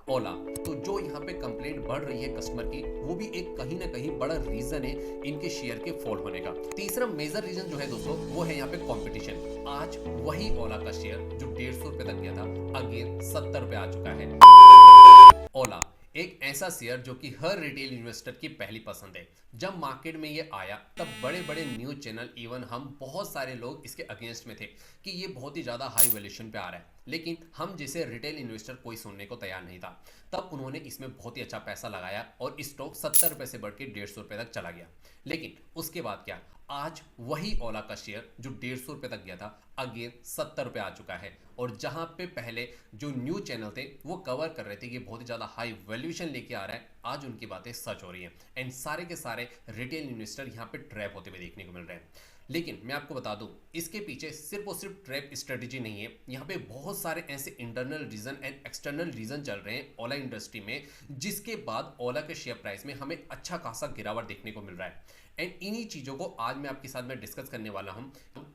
ओला। तो जो यहाँ पे कंप्लेंट बढ़ रही है कस्टमर की, वो भी एक कहीं ना कहीं बड़ा रीजन है इनके शेयर के फॉल होने का। तीसरा मेजर रीजन जो है दोस्तों, वो है यहाँ पे कंपटीशन। आज वही ओला का शेयर जो 150 रुपए तक गया था, अगेन 70 रुपए आ चुका है। ओला एक ऐसा शेयर जो कि हर रिटेल इन्वेस्टर की पहली पसंद है। जब मार्केट में ये आया तब बड़े बड़े न्यूज चैनल, इवन हम बहुत सारे लोग इसके अगेंस्ट में थे कि ये बहुत ही ज़्यादा हाई वैल्यूएशन पे आ रहा है, लेकिन हम जैसे रिटेल इन्वेस्टर कोई सुनने को तैयार नहीं था। तब उन्होंने इसमें बहुत ही अच्छा पैसा लगाया और स्टॉक 70 रुपए से बढ़ के 150 रुपए तक चला गया। लेकिन उसके बाद क्या, आज वही ओला का शेयर जो 150 रुपए तक गया था, अगेन 70 रुपए आ चुका है। और जहां पे पहले जो न्यूज चैनल थे वो कवर कर रहे थे कि बहुत ही ज्यादा हाई वैल्यूएशन लेके आ रहा है, आज उनकी बातें सच हो रही हैं एंड सारे के सारे रिटेल इन्वेस्टर यहां पे ट्रैप होते हुए देखने को मिल रहे हैं। लेकिन मैं आपको बता दूं, इसके पीछे सिर्फ और सिर्फ ट्रैप स्ट्रेटेजी नहीं है। यहाँ पे बहुत सारे ऐसे internal reason and external reason चल रहे हैं ओला इंडस्ट्री में, जिसके बाद ओला के शेयर प्राइस में हमें अच्छा खासा गिरावट देखने को मिल रहा है। एंड इन्हीं चीज़ों को आज मैं आपके साथ में डिस्कस करने वाला हूं,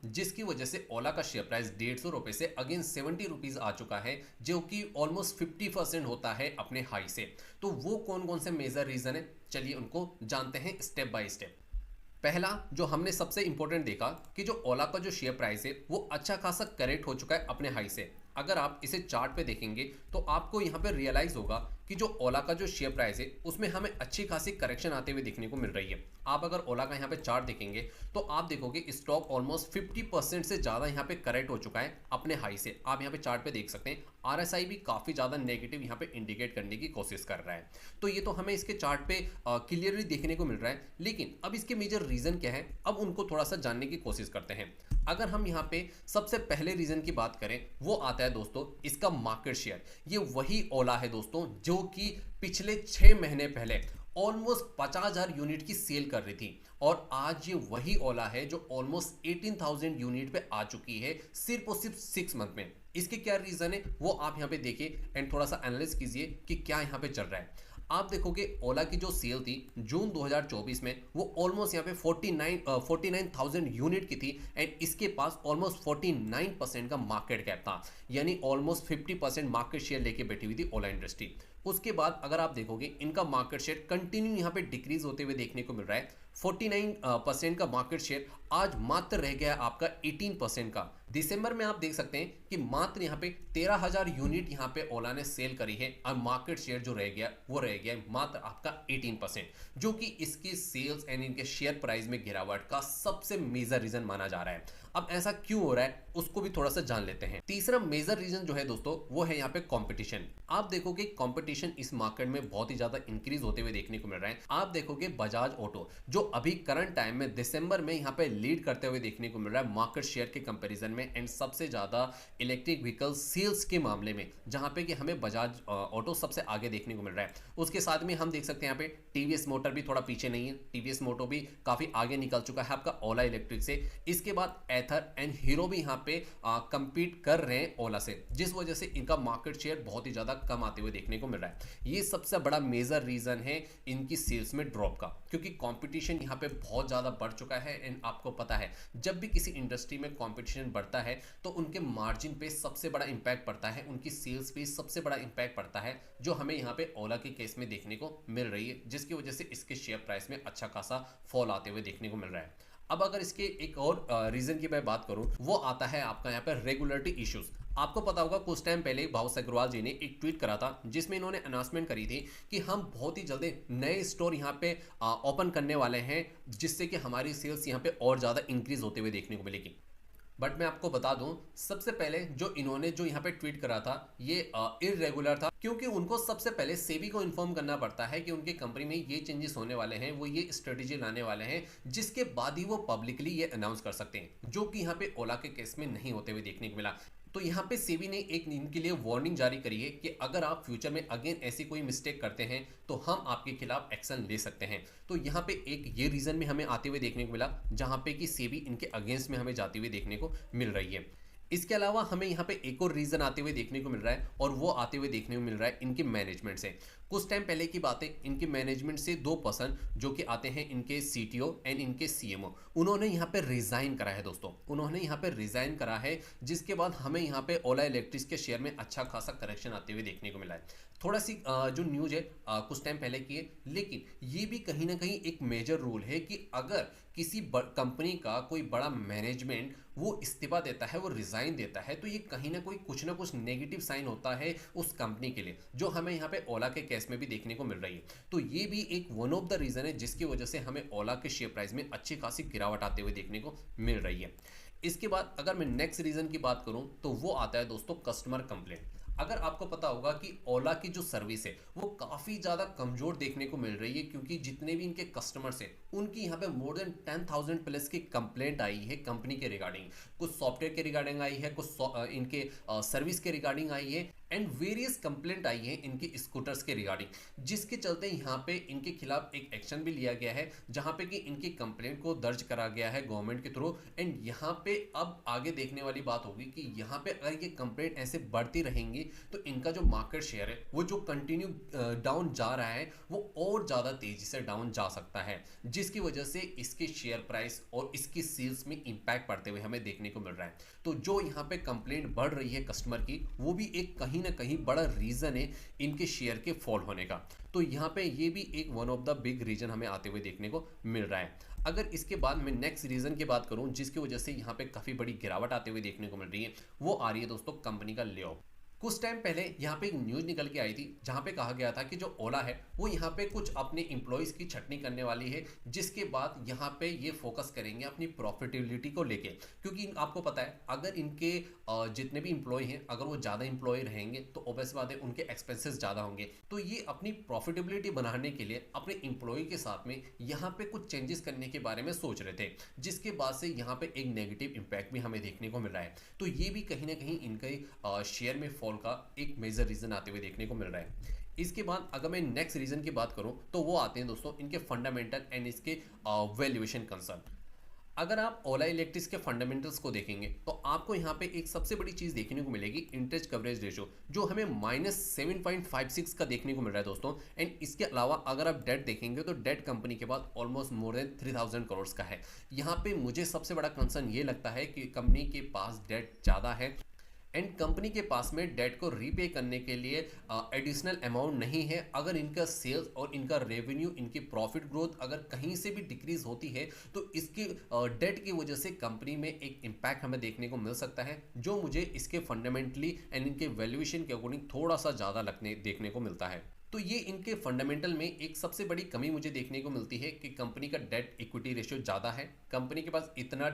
जिसकी वजह से ओला का शेयर प्राइस 150 रुपए से अगेन 70 रुपीज़ आ चुका है, जो कि ऑलमोस्ट 50% होता है अपने हाई से। तो वो कौन कौन से मेजर रीजन है, चलिए उनको जानते हैं स्टेप बाय स्टेप। पहला जो हमने सबसे इंपॉर्टेंट देखा कि जो ओला का जो शेयर प्राइस है वो अच्छा खासा करेक्ट हो चुका है अपने हाई से। अगर आप इसे चार्ट पे देखेंगे तो आपको यहाँ पे रियलाइज होगा कि जो ओला का जो शेयर प्राइस है उसमें हमें अच्छी खासी करेक्शन आते हुए देखने को मिल रही है। आप अगर ओला का यहाँ पे चार्ट देखेंगे तो आप देखोगे स्टॉक ऑलमोस्ट 50% से ज़्यादा यहाँ पे करेक्ट हो चुका है अपने हाई से। आप यहाँ पे चार्ट पे देख सकते हैं, आरएसआई भी काफ़ी ज़्यादा नेगेटिव यहाँ पे इंडिकेट करने की कोशिश कर रहा है। तो ये तो हमें इसके चार्ट पे क्लियरली देखने को मिल रहा है। लेकिन अब इसके मेजर रीज़न क्या है, अब उनको थोड़ा सा जानने की कोशिश करते हैं। अगर हम यहाँ पे सबसे पहले रीजन की बात करें, वो आता है दोस्तों इसका मार्केट शेयर। ये वही ओला है दोस्तों जो कि पिछले 6 महीने पहले ऑलमोस्ट 50,000 यूनिट की सेल कर रही थी, और आज ये वही ओला है जो ऑलमोस्ट 18,000 यूनिट पे आ चुकी है सिर्फ और सिर्फ 6 मंथ में। इसके क्या रीजन है वो आप यहाँ पे देखिए एंड थोड़ा सा एनालिसिस कीजिए कि क्या यहाँ पे चल रहा है। आप देखोगे ओला की जो सेल थी जून 2024 में, वो ऑलमोस्ट यहाँ पे 49,000 यूनिट की थी एंड इसके पास ऑलमोस्ट 49% का मार्केट कैप था, यानी ऑलमोस्ट 50% मार्केट शेयर लेके बैठी हुई थी ओला इंडस्ट्री। उसके बाद अगर आप देखोगे इनका मार्केट शेयर कंटिन्यू यहाँ पे डिक्रीज होते हुए देखने को मिल रहा है। 49% का मार्केट शेयर आज मात्र रह गया है आपका 18% का। दिसंबर में आप देख सकते हैं कि मात्र यहाँ पे 13,000 यूनिट यहाँ पे ओला ने सेल करी है और मार्केट शेयर जो रह गया वो रह गया मात्र आपका 18%, जो कि इसकी सेल्स एंड इनके शेयर प्राइस में गिरावट का सबसे मेजर रीजन माना जा रहा है। अब ऐसा क्यों हो रहा है उसको भी थोड़ा सा जान लेते हैं। तीसरा मेजर रीजन जो है दोस्तों वो है यहाँ पे कंपटीशन। आप देखोगे कंपटीशन इस मार्केट में बहुत ही ज्यादा इंक्रीज होते हुए देखने को मिल रहा है। आप देखोगे बजाज ऑटो जो अभी करंट टाइम में दिसंबर में यहाँ पे लीड करते हुए देखने को मिल रहा है मार्केट शेयर के कंपैरिजन में एंड सबसे ज्यादा इलेक्ट्रिक व्हीकल सेल्स के मामले में, जहां पे कि हमें बजाज ऑटो सबसे आगे देखने को मिल रहा है। उसके साथ में हम देख सकते हैं यहाँ पे टीवीएस मोटर भी थोड़ा पीछे नहीं है, टीवीएस मोटर भी काफी आगे निकल चुका है आपका ओला इलेक्ट्रिक से। इसके बाद एथर एंड हीरो भी यहाँ पे कंपीट कर रहे हैं ओला से, जिस वजह से इनका मार्केट शेयर बहुत ही ज्यादा कम आते हुए देखने को मिल रहा है। ये सबसे बड़ा मेजर रीजन है इनकी सेल्स में ड्रॉप का, क्योंकि कंपटीशन यहाँ पे बहुत ज्यादा बढ़ चुका है। एंड आपको पता है जब भी किसी इंडस्ट्री में कंपटीशन बढ़ता है तो उनके मार्जिन पे सबसे बड़ा इंपैक्ट पड़ता है, उनकी सेल्स पे सबसे बड़ा इंपैक्ट पड़ता है, जो हमें यहाँ पे ओला के केस में देखने को मिल रही है, जिसकी वजह से इसके शेयर प्राइस में अच्छा खासा फॉल आते हुए देखने को मिल रहा है। अब अगर इसके एक और रीजन की मैं बात करूं, वो आता है आपका यहाँ पर रेगुलेटरी इश्यूज। आपको पता होगा कुछ टाइम पहले भाव अग्रवाल जी ने एक ट्वीट करा था जिसमें इन्होंने अनाउंसमेंट करी थी कि हम बहुत ही जल्दी नए स्टोर यहाँ पे ओपन करने वाले हैं, जिससे कि हमारी सेल्स यहाँ पे और ज़्यादा इंक्रीज होते हुए देखने को मिलेगी। बट मैं आपको बता दूं, सबसे पहले जो इन्होंने जो यहाँ पे ट्वीट करा था ये इरेगुलर था, क्योंकि उनको सबसे पहले सेबी को इन्फॉर्म करना पड़ता है कि उनकी कंपनी में ये चेंजेस होने वाले हैं, वो ये स्ट्रेटेजी लाने वाले हैं, जिसके बाद ही वो पब्लिकली ये अनाउंस कर सकते हैं, जो कि यहाँ पे ओला के केस में नहीं होते हुए देखने को मिला। तो यहाँ पे सेबी ने एक इनके लिए वार्निंग जारी करी है कि अगर आप फ्यूचर में अगेन ऐसी कोई मिस्टेक करते हैं तो हम आपके खिलाफ एक्शन ले सकते हैं। तो यहाँ पे एक ये रीजन भी हमें आते हुए देखने को मिला, जहाँ पे कि सेबी इनके अगेंस्ट में हमें जाती हुई देखने को मिल रही है। इसके अलावा हमें यहाँ पे एक और रीजन आते हुए देखने को मिल रहा है और वो आते हुए देखने को मिल रहा है इनके मैनेजमेंट से। कुछ टाइम पहले की बात है, इनके मैनेजमेंट से दो पर्सन जो कि आते हैं इनके सीटीओ एंड इनके सीएमओ, उन्होंने यहाँ पे रिजाइन करा है दोस्तों। उन्होंने यहाँ पे रिजाइन करा है, जिसके बाद हमें यहाँ पे ओला इलेक्ट्रिक के शेयर में अच्छा खासा करेक्शन आते हुए देखने को मिला है। थोड़ा सी जो न्यूज है कुछ टाइम पहले की है, लेकिन ये भी कहीं ना कहीं एक मेजर रूल है कि अगर किसी कंपनी का कोई बड़ा मैनेजमेंट वो इस्तीफा देता है, वो रिजाइन देता है, तो ये कहीं ना कोई कुछ ना कुछ नेगेटिव साइन होता है उस कंपनी के लिए, जो हमें यहाँ पे ओला के केस में भी देखने को मिल रही है। तो ये भी एक वन ऑफ द रीजन है जिसकी वजह से हमें ओला के शेयर प्राइस में अच्छी खासी गिरावट आते हुए देखने को मिल रही है। इसके बाद अगर मैं नेक्स्ट रीजन की बात करूं तो वो आता है दोस्तों कस्टमर कंप्लेंट। अगर आपको पता होगा कि ओला की जो सर्विस है वो काफ़ी ज़्यादा कमज़ोर देखने को मिल रही है, क्योंकि जितने भी इनके कस्टमर्स हैं उनकी यहाँ पे मोर देन 10,000 प्लस की कंप्लेंट आई है कंपनी के रिगार्डिंग। कुछ सॉफ्टवेयर के रिगार्डिंग आई है, कुछ इनके सर्विस के रिगार्डिंग आई है, एंड वेरियस कंप्लेंट आई है इनकी स्कूटर्स के रिगार्डिंग, जिसके चलते यहाँ पे इनके खिलाफ एक एक्शन भी लिया गया है, जहाँ पे कि इनकी कंप्लेंट को दर्ज करा गया है गवर्नमेंट के थ्रू। एंड यहाँ पे अब आगे देखने वाली बात होगी कि यहाँ पे अगर ये कंप्लेंट ऐसे बढ़ती रहेंगी तो इनका जो मार्केट शेयर है वो जो कंटिन्यू डाउन जा रहा है वो और ज़्यादा तेजी से डाउन जा सकता है, जिसकी वजह से इसके शेयर प्राइस और इसकी सेल्स में इंपैक्ट पड़ते हुए हमें देखने को मिल रहा है। तो जो यहाँ पे कंप्लेंट बढ़ रही है कस्टमर की, वो भी एक कहीं ना कहीं बड़ा रीज़न है इनके शेयर के फॉल होने का। तो यहाँ पे ये भी एक one of the big reason हमें आते हुए देखने को मिल रहा है। अगर इसके बाद मैं नेक्स्ट रीजन की बात करूं जिसकी वजह से यहाँ पे काफ़ी बड़ी गिरावट आते हुए देखने को मिल रही है, वो आ रही है दोस्तों कंपनी का ले ऑफ। कुछ टाइम पहले यहाँ पे एक न्यूज़ निकल के आई थी जहाँ पे कहा गया था कि जो ओला है वो यहाँ पे कुछ अपने एम्प्लॉयज़ की छटनी करने वाली है, जिसके बाद यहाँ पे ये फोकस करेंगे अपनी प्रॉफिटेबिलिटी को लेके। क्योंकि आपको पता है अगर इनके जितने भी एम्प्लॉय हैं अगर वो ज़्यादा एम्प्लॉय रहेंगे तो ऑब्वियस बात है उनके एक्सपेंसेस ज़्यादा होंगे। तो ये अपनी प्रॉफिटेबिलिटी बढ़ाने के लिए अपने एम्प्लॉय के साथ में यहाँ पे कुछ चेंजेस करने के बारे में सोच रहे थे, जिसके बाद से यहाँ पे एक नेगेटिव इम्पैक्ट भी हमें देखने को मिल रहा है। तो ये भी कहीं ना कहीं इनके शेयर में फॉल का एक मेजर रीजन आते हुए देखने को मिल रहा है। इसके बाद अगर मैं नेक्स्ट रीजन की बात करूं तो वो आते हैं दोस्तों इनके फंडामेंटल एंड इसके वैल्यूएशन कंसर्न। अगर आप ओला इलेक्ट्रिक्स के फंडामेंटल्स को देखेंगे तो आपको यहाँ पे एक सबसे बड़ी चीज़ देखने को मिलेगी, इंटरेस्ट कवरेज रेशो, जो हमें -7.56 का देखने को मिल रहा है दोस्तों। एंड इसके अलावा अगर आप डेट देखेंगे तो डेट कंपनी के पास ऑलमोस्ट मोर देन 3,000 करोड़ का है। यहाँ पे मुझे सबसे बड़ा कंसर्न ये लगता है कि कंपनी के पास डेट ज़्यादा है एंड कंपनी के पास में डेट को रीपे करने के लिए एडिशनल अमाउंट नहीं है। अगर इनका सेल्स और इनका रेवेन्यू, इनकी प्रॉफिट ग्रोथ अगर कहीं से भी डिक्रीज होती है तो इसकी डेट की वजह से कंपनी में एक इम्पैक्ट हमें देखने को मिल सकता है, जो मुझे इसके फंडामेंटली एंड इनके वैल्यूएशन के अकॉर्डिंग थोड़ा सा ज़्यादा देखने को मिलता है। तो ये इनके फंडामेंटल में एक सबसे बड़ी कमी मुझे देखने को मिलती है कि कंपनी का डेट इक्विटी रेशियो ज़्यादा है, कंपनी के पास इतना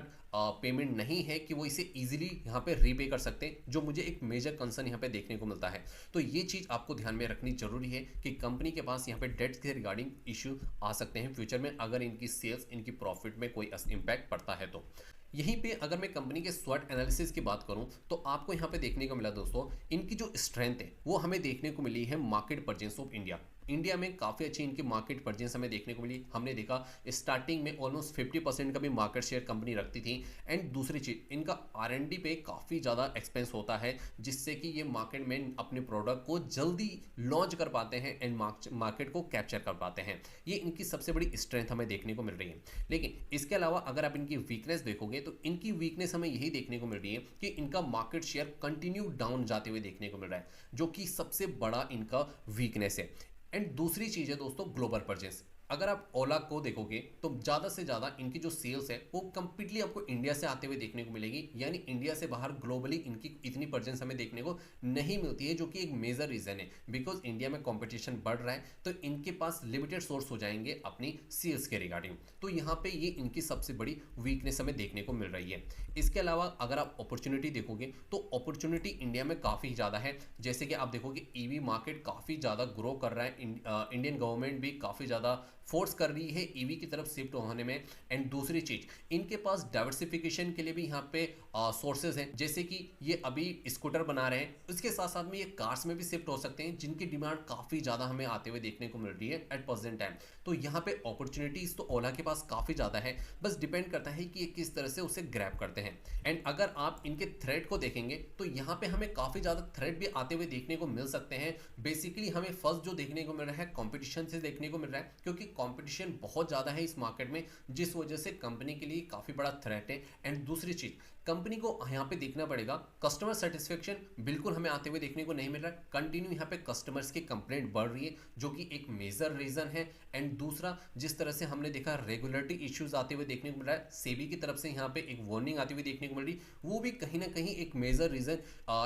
पेमेंट नहीं है कि वो इसे इजीली यहाँ पे रीपे कर सकते हैं, जो मुझे एक मेजर कंसर्न यहाँ पे देखने को मिलता है। तो ये चीज़ आपको ध्यान में रखनी जरूरी है कि कंपनी के पास यहाँ पे डेट के रिगार्डिंग इशू आ सकते हैं फ्यूचर में, अगर इनकी सेल्स, इनकी प्रॉफिट में कोई इम्पैक्ट पड़ता है तो। यहीं पे अगर मैं कंपनी के स्वॉट एनालिसिस की बात करूं तो आपको यहां पे देखने को मिला दोस्तों, इनकी जो स्ट्रेंथ है वो हमें देखने को मिली है मार्केट परचेंस ऑफ इंडिया। इंडिया में काफ़ी अच्छी इनकी मार्केट परचेंस हमें देखने को मिली। हमने देखा स्टार्टिंग में ऑलमोस्ट 50% का भी मार्केट शेयर कंपनी रखती थी। एंड दूसरी चीज़, इनका R&D पे काफ़ी ज़्यादा एक्सपेंस होता है, जिससे कि ये मार्केट में अपने प्रोडक्ट को जल्दी लॉन्च कर पाते हैं एंड मार्केट को कैप्चर कर पाते हैं। ये इनकी सबसे बड़ी स्ट्रेंथ हमें देखने को मिल रही है। लेकिन इसके अलावा अगर आप इनकी वीकनेस देखोगे तो इनकी वीकनेस हमें यही देखने को मिल रही है कि इनका मार्केट शेयर कंटिन्यू डाउन जाते हुए देखने को मिल रहा है, जो कि सबसे बड़ा इनका वीकनेस है। एंड दूसरी चीज़ है दोस्तों ग्लोबल परचेस। अगर आप ओला को देखोगे तो ज़्यादा से ज़्यादा इनकी जो सेल्स है वो कंप्लीटली आपको इंडिया से आते हुए देखने को मिलेगी, यानी इंडिया से बाहर ग्लोबली इनकी इतनी परचेंस हमें देखने को नहीं मिलती है, जो कि एक मेजर रीज़न है। बिकॉज इंडिया में कंपटीशन बढ़ रहा है तो इनके पास लिमिटेड सोर्स हो जाएंगे अपनी सेल्स के रिगार्डिंग। तो यहाँ पे ये इनकी सबसे बड़ी वीकनेस हमें देखने को मिल रही है। इसके अलावा अगर आप अपॉर्चुनिटी देखोगे तो अपॉर्चुनिटी इंडिया में काफ़ी ज़्यादा है। जैसे कि आप देखोगे EV मार्केट काफ़ी ज़्यादा ग्रो कर रहा है, इंडियन गवर्नमेंट भी काफ़ी ज़्यादा फोर्स कर रही है ईवी की तरफ शिफ्ट होने में। एंड दूसरी चीज, इनके पास डाइवर्सिफिकेशन के लिए भी यहाँ पे सोर्सेज हैं, जैसे कि ये अभी स्कूटर बना रहे हैं, उसके साथ साथ में ये कार्स में भी शिफ्ट हो सकते हैं, जिनकी डिमांड काफ़ी ज़्यादा हमें आते हुए देखने को मिल रही है एट प्रेजेंट टाइम। तो यहाँ पे अपॉर्चुनिटीज़ तो ओला के पास काफ़ी ज़्यादा है, बस डिपेंड करता है कि ये किस तरह से उसे ग्रैब करते हैं। एंड अगर आप इनके थ्रेड को देखेंगे तो यहाँ पे हमें काफ़ी ज़्यादा थ्रेड भी आते हुए देखने को मिल सकते हैं। बेसिकली हमें फर्स्ट जो देखने को मिल रहा है कंपटीशन से देखने को मिल रहा है, क्योंकि कंपटीशन बहुत ज़्यादा है इस मार्केट में, जिस वजह से कंपनी के लिए काफ़ी बड़ा थ्रेट है। एंड दूसरी चीज़, कंपनी को यहाँ पे देखना पड़ेगा, कस्टमर सेटिस्फेक्शन बिल्कुल हमें आते हुए देखने को नहीं मिल रहा है। कंटिन्यू यहाँ पे कस्टमर्स की कंप्लेंट बढ़ रही है, जो कि एक मेजर रीजन है। एंड दूसरा, जिस तरह से हमने देखा रेगुलेटरी इश्यूज आते हुए देखने को मिल रहा है, सेबी की तरफ से यहाँ पे एक वार्निंग आती हुई देखने को मिल रही, वो भी कहीं ना कहीं एक मेजर रीजन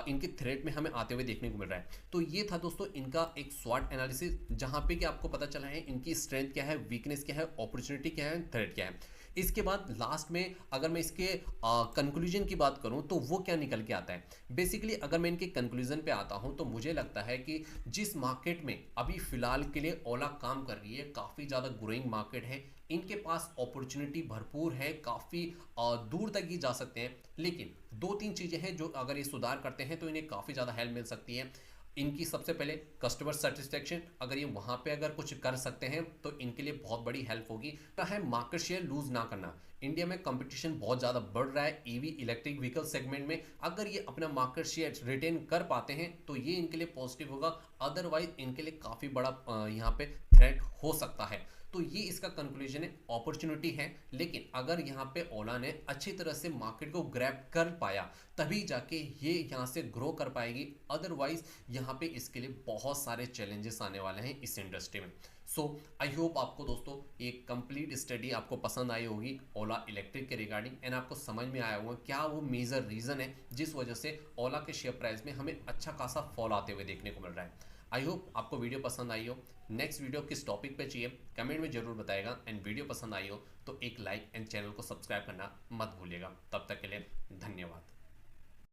इनके थ्रेट में हमें आते हुए देखने को मिल रहा है। तो ये था दोस्तों इनका एक स्वॉट एनालिसिस, जहाँ पे कि आपको पता चला है इनकी स्ट्रेंथ क्या है, वीकनेस क्या है, अपॉर्चुनिटी क्या है, थ्रेट क्या है। इसके बाद लास्ट में अगर मैं इसके कंक्लूजन की बात करूं तो वो क्या निकल के आता है। बेसिकली अगर मैं इनके कंक्लूजन पे आता हूं तो मुझे लगता है कि जिस मार्केट में अभी फिलहाल के लिए ओला काम कर रही है, काफ़ी ज़्यादा ग्रोइंग मार्केट है, इनके पास अपॉर्चुनिटी भरपूर है, काफ़ी दूर तक ही जा सकते हैं। लेकिन दो तीन चीज़ें हैं जो अगर ये सुधार करते हैं तो इन्हें काफ़ी ज़्यादा हेल्प मिल सकती है। इनकी सबसे पहले कस्टमर सेटिस्फेक्शन, अगर ये वहाँ पे अगर कुछ कर सकते हैं तो इनके लिए बहुत बड़ी हेल्प होगी। है मार्केट शेयर लूज ना करना, इंडिया में कंपटीशन बहुत ज़्यादा बढ़ रहा है ईवी इलेक्ट्रिक व्हीकल सेगमेंट में, अगर ये अपना मार्केट शेयर रिटेन कर पाते हैं तो ये इनके लिए पॉजिटिव होगा, अदरवाइज इनके लिए काफ़ी बड़ा यहाँ पे थ्रेट हो सकता है। तो ये इसका कंक्लूजन है, अपॉर्चुनिटी है, लेकिन अगर यहाँ पे ओला ने अच्छी तरह से मार्केट को ग्रैब कर पाया तभी जाके ये यहाँ से ग्रो कर पाएगी, अदरवाइज यहाँ पे इसके लिए बहुत सारे चैलेंजेस आने वाले हैं इस इंडस्ट्री में। सो आई होप आपको दोस्तों एक कंप्लीट स्टडी आपको पसंद आई होगी ओला इलेक्ट्रिक के रिगार्डिंग, एंड आपको समझ में आया होगा क्या वो मेजर रीज़न है जिस वजह से ओला के शेयर प्राइस में हमें अच्छा खासा फॉल आते हुए देखने को मिल रहा है। आई होप आपको वीडियो पसंद आई हो। नेक्स्ट वीडियो किस टॉपिक पे चाहिए कमेंट में जरूर बताएगा, एंड वीडियो पसंद आई हो तो एक लाइक एंड चैनल को सब्सक्राइब करना मत भूलिएगा। तब तक के लिए धन्यवाद।